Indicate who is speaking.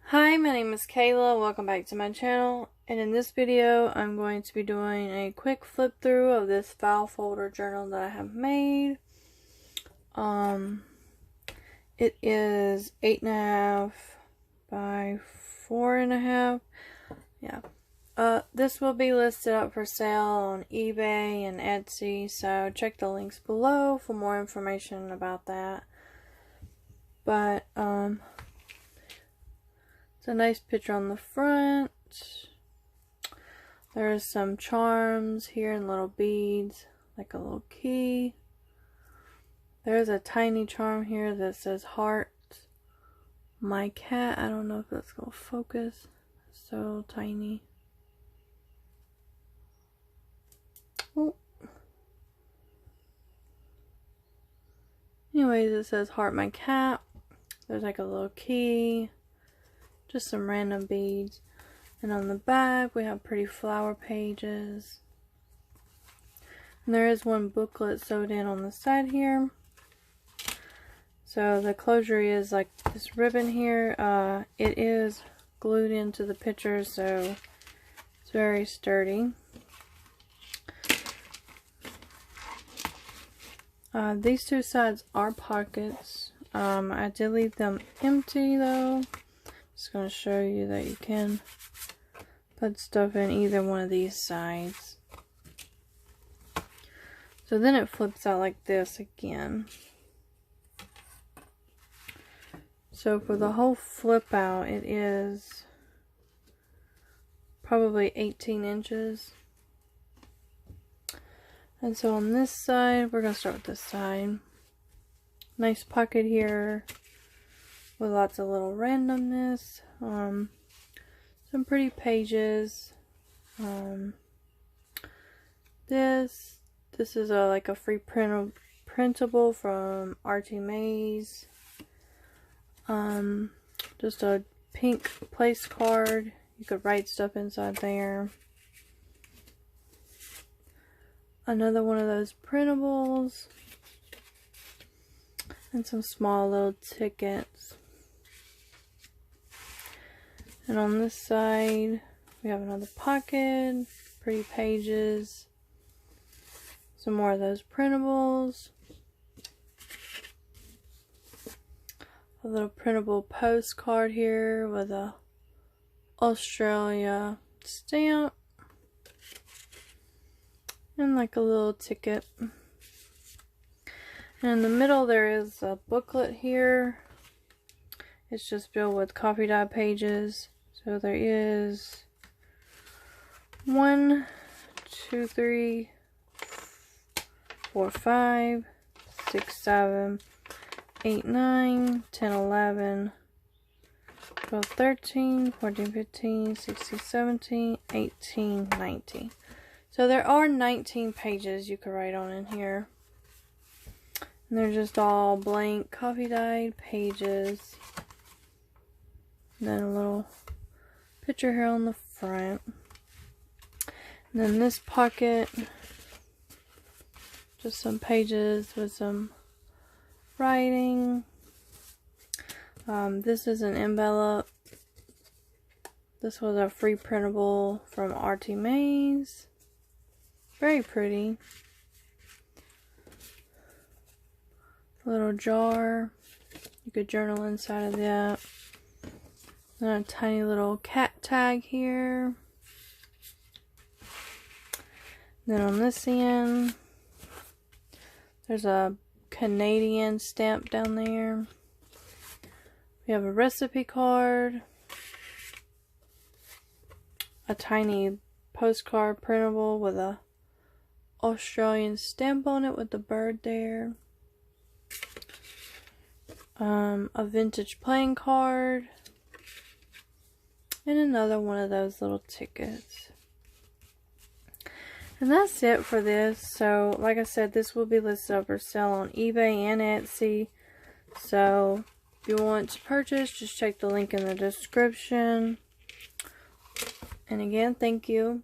Speaker 1: Hi, my name is Kayla. Welcome back to my channel. And in this video, I'm going to be doing a quick flip through of this file folder journal that I have made. It is 8.5 by 4.5. Yeah. This will be listed up for sale on eBay and Etsy, so check the links below for more information about that. But, it's a nice picture on the front. There's some charms here and little beads, like a little key. There's a tiny charm here that says heart. My cat, I don't know if that's going to focus. It's so tiny. Oh. Anyways, it says heart my cat. There's like a little key. Just some random beads. And on the back, we have pretty flower pages. And there is one booklet sewed in on the side here. So the closure is like this ribbon here. It is glued into the picture, so it's very sturdy. These two sides are pockets. I did leave them empty though. Just going to show you that you can put stuff in either one of these sides. So then it flips out like this again. So for the whole flip out, it is probably 18 inches. And so on this side, we're going to start with this side. Nice pocket here with lots of little randomness. Some pretty pages. This is like a free printable from Handmade. Just a pink place card. You could write stuff inside there. Another one of those printables. And some small little tickets. And on this side, we have another pocket, pretty pages, some more of those printables, a little printable postcard here with a Australia stamp, and like a little ticket. And in the middle there is a booklet here. It's just filled with coffee dye pages. So there is 1, 2, 3, 4, 5, 6, 7, 8, 9, 10, 11, 12, 13, 14, 15, 16, 17, 18, 19. So there are 19 pages you could write on in here. And they're just all blank coffee dyed pages. And then a little picture here on the front. And then this pocket, just some pages with some writing. This is an envelope. This was a free printable from Handmade. Very pretty. A little jar. You could journal inside of that. And a tiny little cat tag here. Then on this end, there's a Canadian stamp down there. We have a recipe card. A tiny postcard printable with a Australian stamp on it with the bird there. A vintage playing card. And another one of those little tickets. And that's it for this. So, like I said, this will be listed up for sale on eBay and Etsy. So, if you want to purchase, just check the link in the description. And again, thank you.